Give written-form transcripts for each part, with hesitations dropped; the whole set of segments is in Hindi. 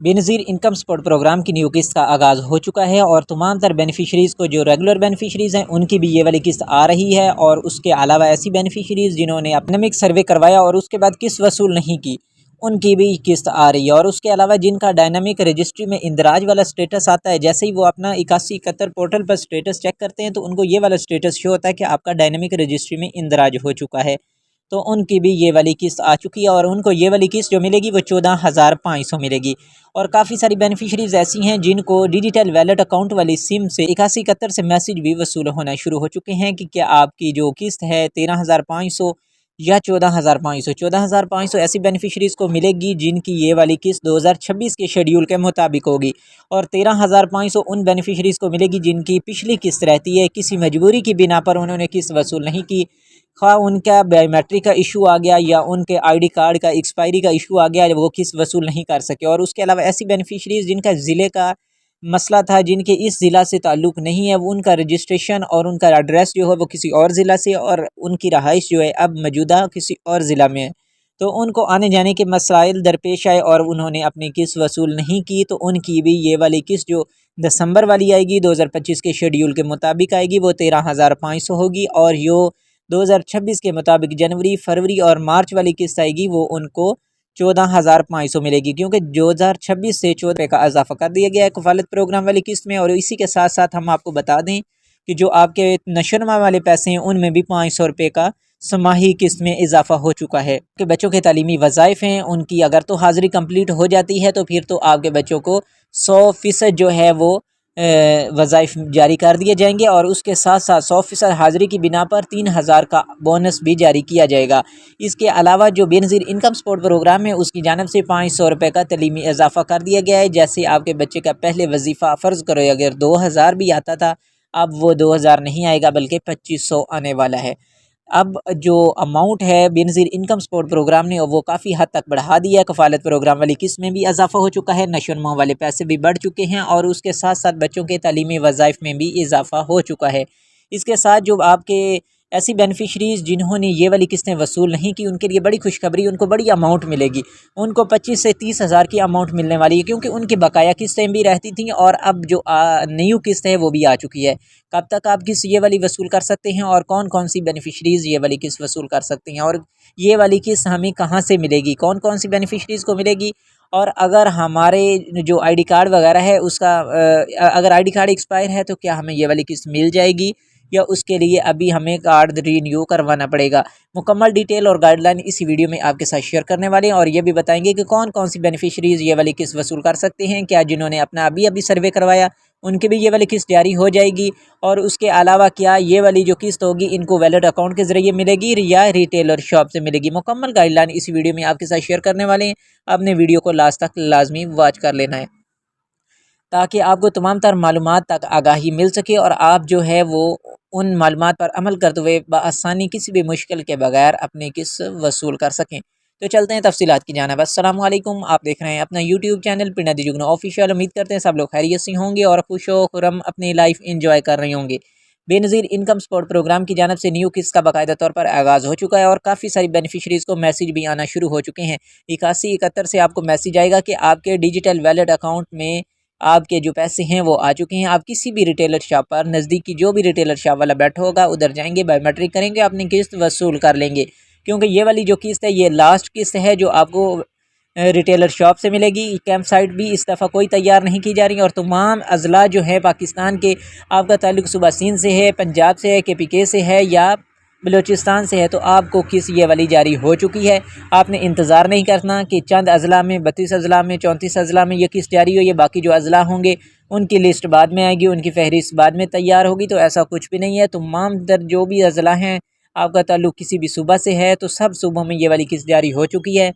बेनज़ीर इनकम सपोर्ट प्रोग्राम की न्यू किस्त का आगाज़ हो चुका है और तमाम तर बेनिफिशरीज़ को जो रेगुलर बेनिफिशरीज़ हैं उनकी भी ये वाली किस्त आ रही है। और उसके अलावा ऐसी बेनिफिशरीज़ जिन्होंने एपिडेमिक सर्वे करवाया और उसके बाद किस्त वसूल नहीं की, उनकी भी किस्त आ रही है। और उसके अलावा जिनका डायनामिक रजिस्ट्री में इंदराज वाला स्टेटस आता है, जैसे ही वो अपना 8171 पोर्टल पर स्टेटस चेक करते हैं तो उनको ये वाला स्टेटस शो होता है कि आपका डायनामिक रजिस्ट्री में इंदराज हो चुका है, तो उनकी भी ये वाली किस्त आ चुकी है और उनको ये वाली किस्त जो मिलेगी वो 14,500 मिलेगी। और काफ़ी सारी बेनिफिशरीज़ ऐसी हैं जिनको डिजिटल वैलेट अकाउंट वाली सिम से 8171 से मैसेज भी वसूल होना शुरू हो चुके हैं कि क्या आपकी जो किस्त है 13,500 या 14,500, 14,500 ऐसी बेनिफिशरीज़ को मिलेगी जिनकी ये वाली किस्त 2026 के शेड्यूल के मुताबिक होगी। और 13,500 उन बेनिफिशरीज़ को मिलेगी जिनकी पिछली किस्त रहती है, किसी मजबूरी की बिना पर उन्होंने किस्त वसूल नहीं की, खा उनका बायोमेट्रिक का इशू आ गया या उनके आईडी कार्ड का एक्सपायरी का इशू आ गया, वो किस्त वसूल नहीं कर सके। और उसके अलावा ऐसी बेनिफिशरीज़ जिनका ज़िले का मसला था, जिनके इस ज़िला से ताल्लुक़ नहीं है, वो उनका रजिस्ट्रेशन और उनका एड्रेस जो है वो किसी और ज़िला से और उनकी रहाइश जो है अब मौजूदा किसी और ज़िला में है, तो उनको आने जाने के मसाइल दरपेश आए और उन्होंने अपनी किस्त वसूल नहीं की, तो उनकी भी ये वाली किस्त जो दिसंबर वाली आएगी 2025 के शेड्यूल के मुताबिक आएगी, वो 13,500 होगी। और यो 2026 के मुताबिक जनवरी, फरवरी और मार्च वाली किस्त आएगी, वो उनको 14,500 मिलेगी, क्योंकि 2026 से 14 का इजाफा कर दिया गया है कफालत प्रोग्राम वाली किस्त में। और इसी के साथ साथ हम आपको बता दें कि जो आपके नशोनुमा वाले पैसे हैं उनमें भी 500 रुपये का समाही किस्त में इजाफा हो चुका है। कि बच्चों के तालीमी वज़ाइफ हैं उनकी अगर तो हाज़िरी कंप्लीट हो जाती है तो फिर तो आपके बच्चों को 100% जो है वो वज़ाइफ जारी कर दिए जाएंगे और उसके साथ साथ 100% हाज़िरी की बिना पर 3,000 का बोनस भी जारी किया जाएगा। इसके अलावा जो बेनज़ीर इनकम सपोर्ट प्रोग्राम है उसकी जानब से 500 रुपये का तलीमी इजाफा कर दिया गया है। जैसे आपके बच्चे का पहले वजीफ़ा फ़र्ज़ करो अगर 2,000 भी आता था, अब वो 2,000 नहीं आएगा बल्कि 2,500 आने वाला है। अब जो अमाउंट है बेनज़ीर इनकम सपोर्ट प्रोग्राम ने वो काफ़ी हद तक बढ़ा दिया है। कफ़ालत प्रोग्राम वाली किस्त में भी इजाफा हो चुका है, नशोनुमा वाले पैसे भी बढ़ चुके हैं और उसके साथ साथ बच्चों के तालीमी वज़ाइफ में भी इजाफा हो चुका है। इसके साथ जो आपके ऐसी बेनिफिशरीज़ जिन्होंने ये वाली किस्तें वसूल नहीं की, उनके लिए बड़ी खुशखबरी, उनको बड़ी अमाउंट मिलेगी। उनको 25 से 30 हज़ार की अमाउंट मिलने वाली है, क्योंकि उनकी बकाया किस्तें भी रहती थी और अब जो न्यू किस्त है वो भी आ चुकी है। कब तक आप किस्त ये वाली वसूल कर सकते हैं और कौन कौन सी बेनिफिशरीज़ ये वाली किस्त वसूल कर सकते हैं, और ये वाली किस्त हमें कहाँ से मिलेगी, कौन कौन सी बेनिफिशरीज़ को मिलेगी। और अगर हमारे जो आईडी कार्ड वगैरह है उसका अगर आईडी कार्ड एक्सपायर है तो क्या हमें ये वाली किस्त मिल जाएगी या उसके लिए अभी हमें कार्ड रीन्यू करवाना पड़ेगा। मुकम्मल डिटेल और गाइडलाइन इसी वीडियो में आपके साथ शेयर करने वाले हैं और ये भी बताएंगे कि कौन कौन सी बेनिफिशरीज़ ये वाली किस्त वसूल कर सकते हैं, क्या जिन्होंने अपना अभी सर्वे करवाया उनकी भी ये वाली किस्त जारी हो जाएगी, और उसके अलावा क्या ये वाली जो किस्त होगी इनको वैलेट अकाउंट के ज़रिए मिलेगी या रिटेलर शॉप से मिलेगी। मुकम्मल गाइडलाइन इस वीडियो में आपके साथ शेयर करने वाले हैं। आपने वीडियो को लास्ट तक लाजमी वॉच कर लेना है ताकि आपको तमाम तर मालूमात तक आगाही मिल सके और आप जो है वो उन मालूमात पर अमल करते हुए बआसानी किसी भी मुश्किल के बगैर अपनी किस्त वसूल कर सकें। तो चलते हैं तफसीलात की जानिब। अस्सलाम वालेकुम, आप देख रहे हैं अपना यूट्यूब चैनल पिंडा दी जुगनू ऑफिशियल। उम्मीद करते हैं सब लोग खैरियत से होंगे और खुश व खुर्रम अपनी लाइफ इंजॉय कर रहे होंगे। बेनज़ीर इनकम सपोर्ट प्रोग्राम की जानब से न्यू किस्त का बाकायदा तौर पर आगाज़ हो चुका है और काफ़ी सारी बेनिफिशरीज़ को मैसेज भी आना शुरू हो चुके हैं। 8171 से आपको मैसेज आएगा कि आपके डिजिटल वैलेट अकाउंट में आपके जो पैसे हैं वो आ चुके हैं। आप किसी भी रिटेलर शॉप पर, नज़दीकी जो भी रिटेलर शॉप वाला बैठा होगा उधर जाएंगे, बायोमेट्रिक करेंगे, अपनी किस्त वसूल कर लेंगे, क्योंकि ये वाली जो किस्त है ये लास्ट किस्त है जो आपको रिटेलर शॉप से मिलेगी। कैंप साइट भी इस दफ़ा कोई तैयार नहीं की जा रही और तमाम अजला जो है पाकिस्तान के, आपका ताल्लुक सुबह सिंध से है, पंजाब से है, KPK से है या बलूचिस्तान से है, तो आपको किस्त ये वाली जारी हो चुकी है। आपने इंतज़ार नहीं करना कि चंद अजला में, 32 अजला में, 34 अजला में ये किस्त जारी हो, ये बाकी जो अजला होंगे उनकी लिस्ट बाद में आएगी, उनकी फहरिस्त बाद में तैयार होगी। तो ऐसा कुछ भी नहीं है। तमाम दर जो भी अजला हैं, आपका ताल्लुक किसी भी सूबा से है तो सब सूबों में ये वाली किस्त जारी हो चुकी है।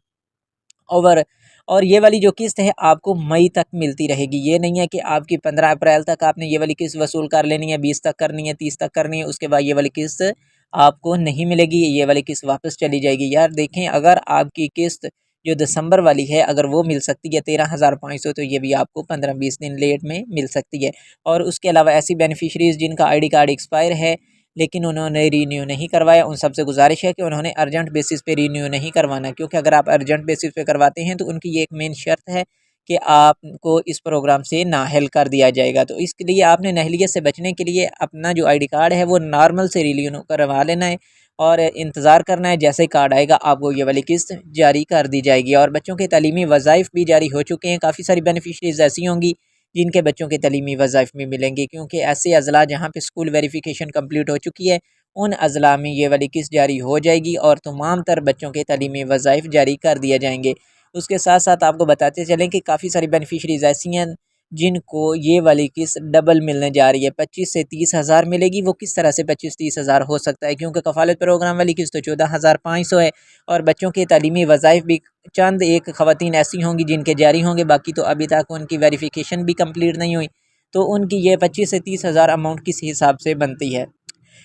और ये वाली जो किस्त है आपको मई तक मिलती रहेगी। ये नहीं है कि आपकी 15 अप्रैल तक आपने ये वाली किस्त वसूल कर लेनी है, 20 तक करनी है, 30 तक करनी है, उसके बाद ये वाली किस्त आपको नहीं मिलेगी, ये वाली किस्त वापस चली जाएगी। यार देखें, अगर आपकी किस्त जो दिसंबर वाली है अगर वो मिल सकती है 13,500, तो ये भी आपको 15-20 दिन लेट में मिल सकती है। और उसके अलावा ऐसी बेनिफिशरीज़ जिनका आईडी कार्ड एक्सपायर है लेकिन उन्होंने रीन्यू नहीं करवाया, उन सबसे गुजारिश है कि उन्होंने अर्जेंट बेसिस पे रीन्यू नहीं करवाना, क्योंकि अगर आप अर्जेंट बेसिस पे करवाते हैं तो उनकी ये एक मेन शर्त है कि आपको इस प्रोग्राम से नाअहल कर दिया जाएगा। तो इसके लिए आपने नाअहलियत से बचने के लिए अपना जो ID कार्ड है वो नॉर्मल से रिन्यू करवा लेना है और इंतज़ार करना है। जैसे ही कार्ड आएगा आपको ये वाली किस्त जारी कर दी जाएगी। और बच्चों के तालीमी वज़ाइफ भी जारी हो चुके हैं। काफ़ी सारी बेनिफिशरीज़ ऐसी होंगी जिनके बच्चों के तालीमी वज़ाइफ भी मिलेंगे, क्योंकि ऐसे अज़ला जहाँ पे स्कूल वेरिफिकेशन कंप्लीट हो चुकी है उन अज़ला में ये वाली किस्त जारी हो जाएगी और तमाम तर बच्चों के तालीमी वज़ाइफ जारी कर दिए जाएंगे। उसके साथ साथ आपको बताते चलें कि काफ़ी सारी बेनिफिशरीज़ ऐसी हैं जिनको ये वाली किस्त डबल मिलने जा रही है। 25 से 30,000 मिलेगी। वो किस तरह से 25-30,000 हो सकता है, क्योंकि कफ़ालत प्रोग्राम वाली किस्त तो 14,500 है और बच्चों के तालीमी वज़ाइफ भी चंद एक ख़वातीन ऐसी होंगी जिनके जारी होंगे, बाकी तो अभी तक उनकी वेरिफिकेशन भी कंप्लीट नहीं हुई। तो उनकी ये 25 से 30,000 अमाउंट किस हिसाब से बनती है।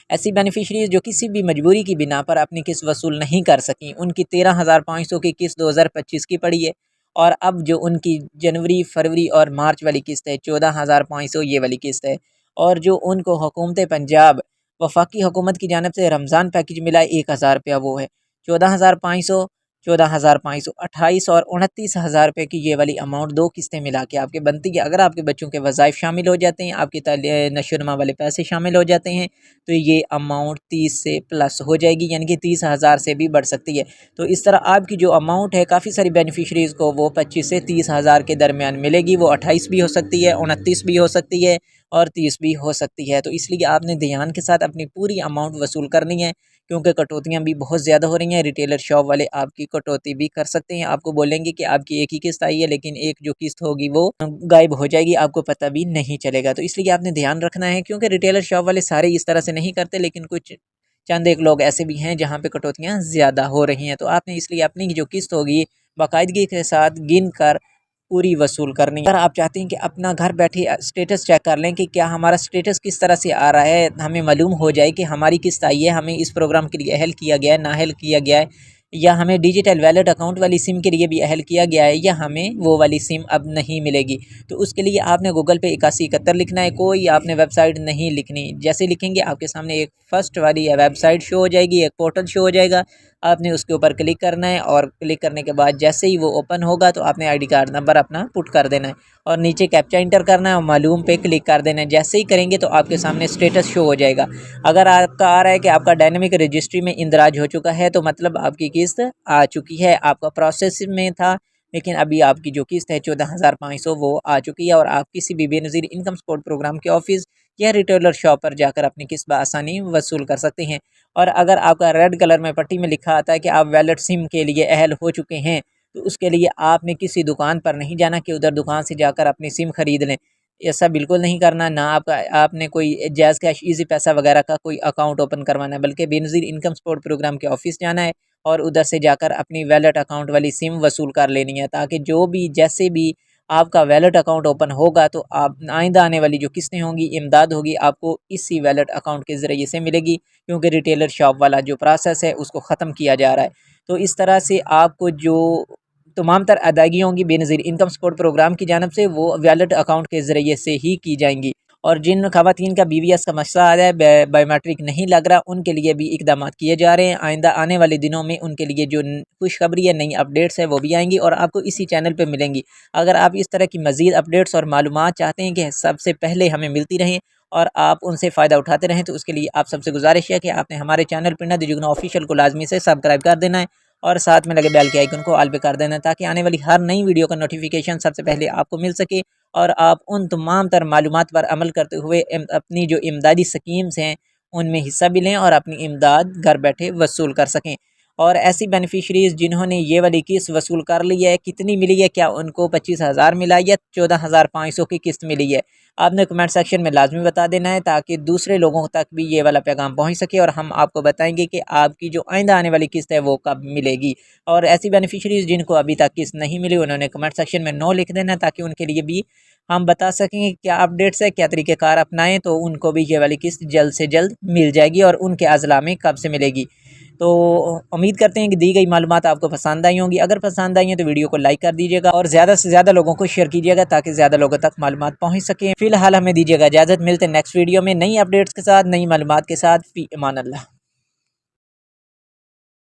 ऐसी बेनिफिशरीज़ जो किसी भी मजबूरी की बिना पर अपनी किस्त वसूल नहीं कर सकीं, उनकी 13,500 की किस्त 2025 की पड़ी है। और अब जो उनकी जनवरी, फरवरी और मार्च वाली किस्त है 14,500 ये वाली किस्त है। और जो उनको हुकूमत पंजाब वफाकी हुकूमत की जानिब से रमज़ान पैकेज मिला है 1,000 रुपया, वो है 14,500, 14,500, 28 और 29,000 रुपये की ये वाली अमाउंट दो किस्तें मिला के आपके बनती है। अगर आपके बच्चों के वज़ाइफ शामिल हो जाते हैं, आपके नशोनुमा वाले पैसे शामिल हो जाते हैं, तो ये अमाउंट 30 से प्लस हो जाएगी, यानी कि 30,000 से भी बढ़ सकती है। तो इस तरह आपकी जो अमाउंट है काफ़ी सारी बेनिफिशरीज़ को वो 25 से 30,000 के दरमियान मिलेगी। वो 28 भी हो सकती है, 29 भी हो सकती है और 30 भी हो सकती है। तो इसलिए आपने ध्यान के साथ अपनी पूरी अमाउंट वसूल करनी है, क्योंकि कटौतियाँ भी बहुत ज़्यादा हो रही हैं। रिटेलर शॉप वाले आपकी कटौती भी कर सकते हैं। आपको बोलेंगे कि आपकी एक ही किस्त आई है, लेकिन एक जो किस्त होगी वो गायब हो जाएगी, आपको पता भी नहीं चलेगा। तो इसलिए आपने ध्यान रखना है, क्योंकि रिटेलर शॉप वाले सारे इस तरह से नहीं करते, लेकिन कुछ चंद एक लोग ऐसे भी हैं जहाँ पे कटौतियाँ ज़्यादा हो रही हैं। तो आपने इसलिए अपनी जो किस्त होगी बाकायदगी के साथ गिन कर पूरी वसूल करनी है। अगर आप चाहते हैं कि अपना घर बैठे स्टेटस चेक कर लें कि क्या हमारा स्टेटस किस तरह से आ रहा है, हमें मालूम हो जाए कि हमारी किस्त आई है, हमें इस प्रोग्राम के लिए अहल किया गया है, नाअहल किया गया है, या हमें डिजिटल वैलेट अकाउंट वाली सिम के लिए भी अहल किया गया है, या हमें वो वाली सिम अब नहीं मिलेगी। तो उसके लिए आपने गूगल पे 8171 लिखना है, कोई आपने वेबसाइट नहीं लिखनी। जैसे लिखेंगे आपके सामने एक फर्स्ट वाली वेबसाइट शो हो जाएगी, एक पोर्टल शो हो जाएगा, आपने उसके ऊपर क्लिक करना है और क्लिक करने के बाद जैसे ही वो ओपन होगा तो आपने ID कार्ड नंबर अपना पुट कर देना है और नीचे कैप्चा इंटर करना है और मालूम पे क्लिक कर देना है। जैसे ही करेंगे तो आपके सामने स्टेटस शो हो जाएगा। अगर आपका आ रहा है कि आपका डायनेमिक रजिस्ट्री में इंदराज हो चुका है, तो मतलब आपकी किस्त आ चुकी है, आपका प्रोसेस में था, लेकिन अभी आपकी जो किस्त है 14,500 वो आ चुकी है और आप किसी भी बेनज़ीर इनकम सपोर्ट प्रोग्राम के ऑफिस या रिटेलर शॉप पर जाकर अपनी किस्त बआसानी वसूल कर सकते हैं। और अगर आपका रेड कलर में पट्टी में लिखा आता है कि आप वैलेट सिम के लिए अहल हो चुके हैं, तो उसके लिए आपने किसी दुकान पर नहीं जाना कि उधर दुकान से जाकर अपनी सिम ख़रीद लें। ऐसा बिल्कुल नहीं करना। ना आपने कोई जैज़ कैश, ईज़ी पैसा वगैरह का कोई अकाउंट ओपन करवाना है, बल्कि बेनज़ीर इनकम सपोर्ट प्रोग्राम के ऑफिस जाना है और उधर से जाकर अपनी वैलेट अकाउंट वाली सिम वसूल कर लेनी है, ताकि जो भी जैसे भी आपका वैलेट अकाउंट ओपन होगा तो आप आइंदा आने वाली जो किस्तें होंगी, इमदाद होगी, आपको इसी वैलेट अकाउंट के ज़रिए से मिलेगी, क्योंकि रिटेलर शॉप वाला जो प्रोसेस है उसको ख़त्म किया जा रहा है। तो इस तरह से आपको जो तमाम तर अदायगी होंगी बेनज़ीर इनकम सपोर्ट प्रोग्राम की जानिब से, वो वैलेट अकाउंट के ज़रिए से ही की जाएंगी। और जिन ख़वातीन का BVS का मसला आ रहा है, बायोमेट्रिक नहीं लग रहा, उनके लिए भी इक़दाम किए जा रहे हैं। आइंदा आने वाले दिनों में उनके लिए जो खुशखबरी है, नई अपडेट्स है, वो भी आएंगी और आपको इसी चैनल पर मिलेंगी। अगर आप इस तरह की मज़ीद अपडेट्स और मालूमात चाहते हैं कि सबसे पहले हमें मिलती रहें और आप उनसे फ़ायदा उठाते रहें, तो उसके लिए आप सबसे गुजारिश है कि आपने हमारे चैनल पिंडा द जुगनू ऑफिशियल को लाजमी से सब्सक्राइब कर देना है और साथ में लगे बेल के आइकन को ऑल पे कर देना है, ताकि आने वाली हर नई वीडियो का नोटिफिकेशन सबसे पहले आपको मिल सके और आप उन तमाम तर मालूमात पर अमल करते हुए अपनी जो इमदादी स्कीम्स हैं उनमें हिस्सा भी लें और अपनी इमदाद घर बैठे वसूल कर सकें। और ऐसी बेनिफिशरीज़ जिन्होंने ये वाली किस्त वसूल कर ली है, कितनी मिली है, क्या उनको 25,000 मिला या 14,500 की किस्त मिली है, आपने कमेंट सेक्शन में लाजमी बता देना है, ताकि दूसरे लोगों तक भी ये वाला पैगाम पहुंच सके और हम आपको बताएंगे कि आपकी जो आइंदा आने वाली किस्त है वो कब मिलेगी। और ऐसी बेनिफिशरीज़ जिनको अभी तक किस्त नहीं मिली, उन्होंने कमेंट सेक्शन में नो लिख देना, ताकि उनके लिए भी हम बता सकेंगे क्या अपडेट्स है, क्या तरीक़ेकार अपनाएं, तो उनको भी ये वाली किस्त जल्द से जल्द मिल जाएगी और उनके अज़ला में कब से मिलेगी। तो उम्मीद करते हैं कि दी गई मालूमात आपको पसंद आई होंगी। अगर पसंद आई है तो वीडियो को लाइक कर दीजिएगा और ज़्यादा से ज़्यादा लोगों को शेयर कीजिएगा, ताकि ज़्यादा लोगों तक मालूमात पहुँच सकें। फ़िलहाल हमें दीजिएगा इजाज़त, मिलते हैं नेक्स्ट वीडियो में नई अपडेट्स के साथ, नई मालूमात के साथ। फ़ी अमान अल्लाह।